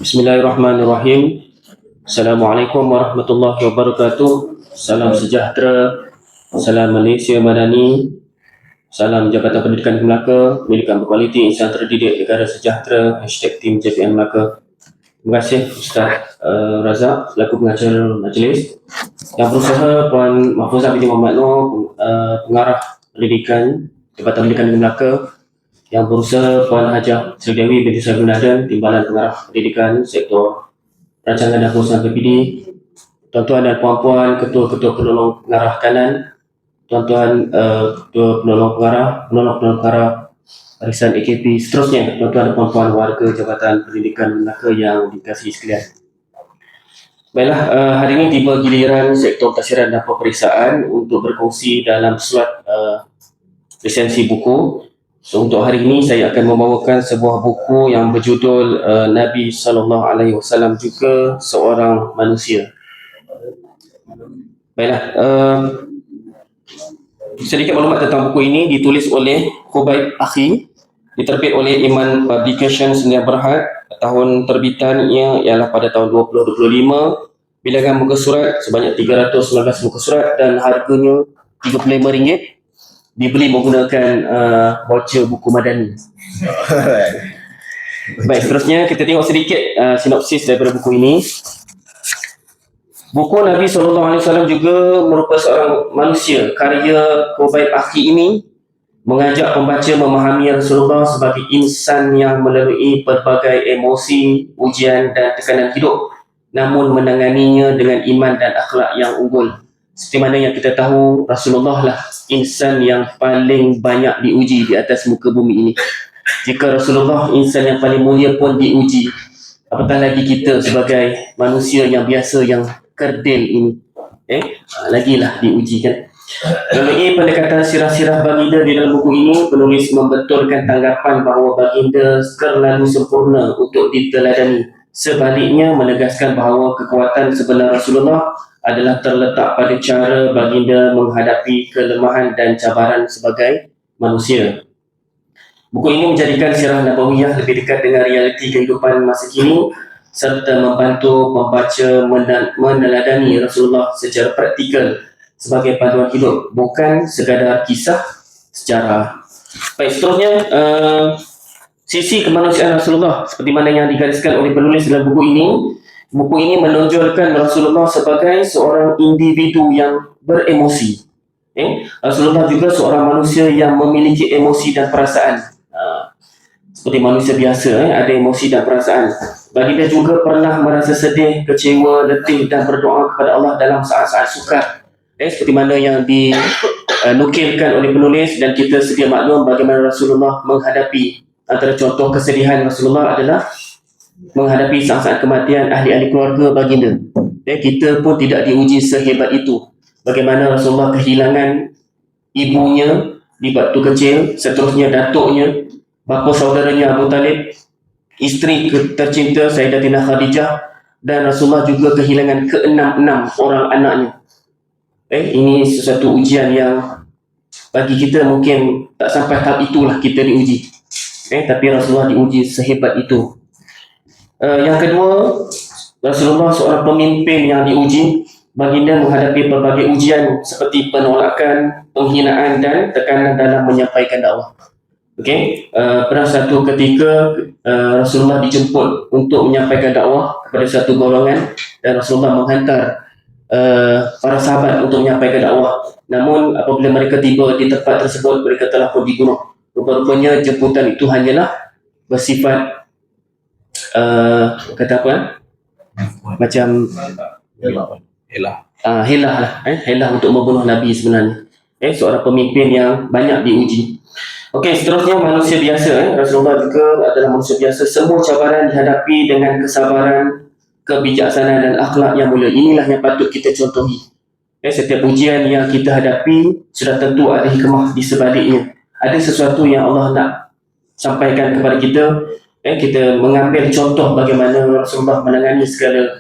Bismillahirrahmanirrahim. Assalamualaikum warahmatullahi wabarakatuh. Salam sejahtera, salam Malaysia Madani, salam Jabatan Pendidikan Melaka, Pendidikan Berkualiti, Insan Terdidik, Negara Sejahtera, #Tim JPN Melaka. Terima kasih Ustaz Razak selaku pengajar majlis. Yang berusaha Puan Mahfuzah binti Muhammad Noor, pengarah pendidikan Jabatan Pendidikan Melaka. Yang berusaha Puan Hajah Sri Dewi binti Sargunadan, Timbalan Pengarah Pendidikan Sektor Rancangan dan Pengurusan PPD. Tuan-tuan dan puan-puan, ketua-ketua penolong pengarah kanan, tuan-tuan ketua penolong pengarah barisan AKP, seterusnya tuan-tuan dan puan-puan warga Jabatan Pendidikan Melaka yang dikasihi sekalian. Baiklah, hari ini tiba giliran sektor tafsiran dan peperiksaan untuk berkongsi dalam slot lisensi buku. So, untuk hari ini saya akan membawakan sebuah buku yang berjudul Nabi SAW juga seorang manusia. Baiklah, sedikit maklumat tentang buku ini. Ditulis oleh Khubaib Akhi, diterbit oleh Iman Publications Sdn Bhd. Tahun terbitannya ialah pada tahun 2025. Bilangan muka surat sebanyak 319 muka surat dan harganya RM35. Dibeli menggunakan voucher buku Madani. Baik, seterusnya kita tengok sedikit sinopsis daripada buku ini. Buku Nabi SAW juga merupakan seorang manusia. Karya Khubaib Akhi ini mengajak pembaca memahami Rasulullah sebagai insan yang melalui pelbagai emosi, ujian dan tekanan hidup, namun menanganinya dengan iman dan akhlak yang unggul. Seperti mana yang kita tahu, Rasulullah lah insan yang paling banyak diuji di atas muka bumi ini. Jika Rasulullah insan yang paling mulia pun diuji, apatah lagi kita sebagai manusia yang biasa, yang kerdil ini, lagilah diuji kan. Melalui pendekatan sirah-sirah baginda di dalam buku ini, penulis membetulkan tanggapan bahawa baginda terlalu sempurna untuk diteladani. Sebaliknya, menegaskan bahawa kekuatan sebenar Rasulullah adalah terletak pada cara baginda menghadapi kelemahan dan cabaran sebagai manusia. Buku ini menjadikan sirah nabawiyah lebih dekat dengan realiti kehidupan masa kini serta membantu pembaca meneladani Rasulullah secara praktikal sebagai panduan hidup, bukan sekadar kisah sejarah. Baik, seterusnya sisi kemanusiaan Rasulullah seperti mana yang digariskan oleh penulis dalam buku ini. Buku ini menonjolkan Rasulullah sebagai seorang individu yang beremosi. Rasulullah juga seorang manusia yang memiliki emosi dan perasaan. Seperti manusia biasa, ada emosi dan perasaan. Baginda juga pernah merasa sedih, kecewa, letih dan berdoa kepada Allah dalam saat-saat sukar. Seperti mana yang dinukilkan oleh penulis, dan kita sedia maklum bagaimana Rasulullah menghadapi. Antara contoh kesedihan Rasulullah adalah menghadapi saat-saat kematian ahli-ahli keluarga baginda. Kita pun tidak diuji sehebat itu. Bagaimana Rasulullah kehilangan ibunya di waktu kecil, seterusnya datuknya, bapa saudaranya Abu Talib, isteri tercinta Sayyidatina Khadijah, dan Rasulullah juga kehilangan keenam orang anaknya. Ini sesuatu ujian yang bagi kita mungkin tak sampai tahap itulah kita diuji. Tapi Rasulullah diuji sehebat itu. Yang kedua, Rasulullah seorang pemimpin yang diuji. Baginda menghadapi berbagai ujian seperti penolakan, penghinaan dan tekanan dalam menyampaikan dakwah. Pernah satu ketika Rasulullah dijemput untuk menyampaikan dakwah kepada satu golongan, dan Rasulullah menghantar para sahabat untuk menyampaikan dakwah. Namun apabila mereka tiba di tempat tersebut, mereka telah pun dibunuh. Rupa-rupanya jemputan itu hanyalah bersifat kata apa? Macam helah lah, helah untuk membunuh Nabi sebenarnya. Seorang pemimpin yang banyak diuji. Seterusnya manusia biasa. Rasulullah juga adalah manusia biasa. Semua cabaran dihadapi dengan kesabaran, kebijaksanaan dan akhlak yang mulia. Inilah yang patut kita contohi. Setiap ujian yang kita hadapi sudah tentu ada hikmah di sebaliknya. Ada sesuatu yang Allah nak sampaikan kepada kita. Kita mengambil contoh bagaimana Rasulullah menangani segala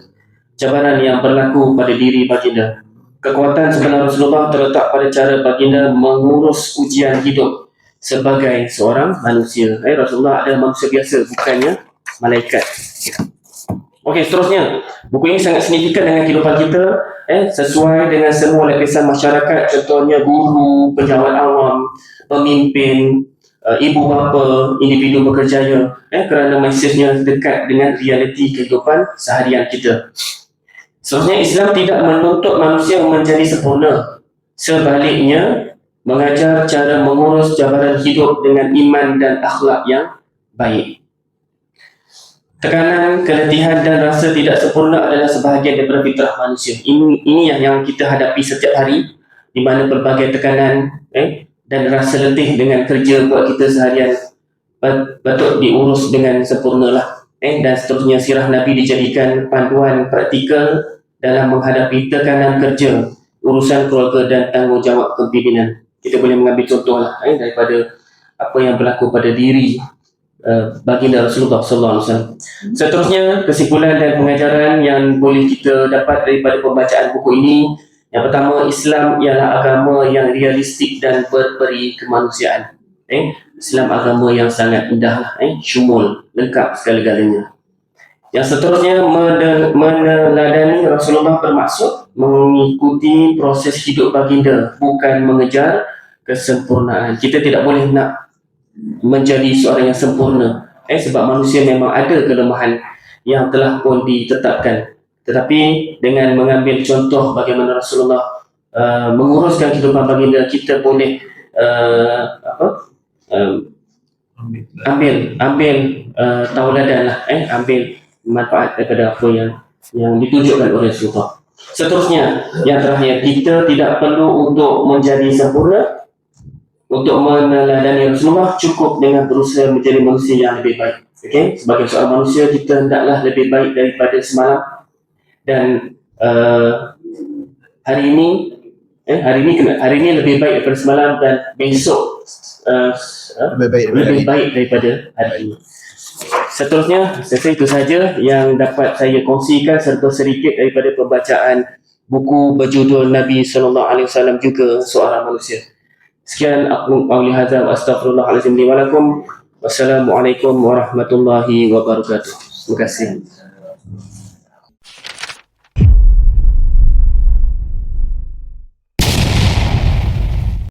cabaran yang berlaku pada diri baginda. Kekuatan sebenar Rasulullah terletak pada cara baginda mengurus ujian hidup sebagai seorang manusia. Rasulullah adalah manusia biasa, bukannya malaikat. Okey, seterusnya. Buku ini sangat signifikan dengan kehidupan kita, sesuai dengan semua lapisan masyarakat, contohnya guru, pejabat awam, pemimpin, ibu bapa, individu berkerjaya, kerana mesejnya dekat dengan realiti kehidupan seharian kita. Seterusnya, Islam tidak menuntut manusia menjadi sempurna. Sebaliknya, mengajar cara mengurus jabaran hidup dengan iman dan akhlak yang baik. Tekanan, keletihan dan rasa tidak sempurna adalah sebahagian daripada fitrah manusia. Ini yang kita hadapi setiap hari, di mana berbagai tekanan dan rasa letih dengan kerja buat kita seharian patut diurus dengan sempurna lah. Dan seterusnya, sirah Nabi dijadikan panduan praktikal dalam menghadapi tekanan kerja, urusan keluarga dan tanggungjawab kepimpinan. Kita boleh mengambil contoh lah daripada apa yang berlaku pada diri baginda Rasulullah SAW. Seterusnya, kesimpulan dan pengajaran yang boleh kita dapat daripada pembacaan buku ini. Yang pertama, Islam ialah agama yang realistik dan berperi kemanusiaan. Islam agama yang sangat indah, syumul, lengkap segala-galanya. Yang seterusnya, meneladani Rasulullah bermaksud mengikuti proses hidup baginda, bukan mengejar kesempurnaan. Kita tidak boleh nak menjadi seorang yang sempurna, sebab manusia memang ada kelemahan yang telah pun ditetapkan. Tetapi dengan mengambil contoh bagaimana Rasulullah menguruskan kehidupan baginda, kita boleh ambil tauladan lah, ambil manfaat daripada apa yang ditunjukkan oleh Rasulullah. Seterusnya, yang terakhir, kita tidak perlu untuk menjadi sempurna. Untuk meneladani Rasulullah, cukup dengan berusaha menjadi manusia yang lebih baik. Sebagai seorang manusia, kita hendaklah lebih baik daripada semalam. Dan hari ini lebih baik daripada semalam, dan besok lebih baik daripada hari ini. Seterusnya, itu saja yang dapat saya kongsikan, serta sedikit daripada pembacaan buku berjudul Nabi SAW juga seorang manusia. Sekian, aku qauli hadza wa astaghfirullahalazim li wa lakum. Wassalamualaikum warahmatullahi wabarakatuh. Terima kasih.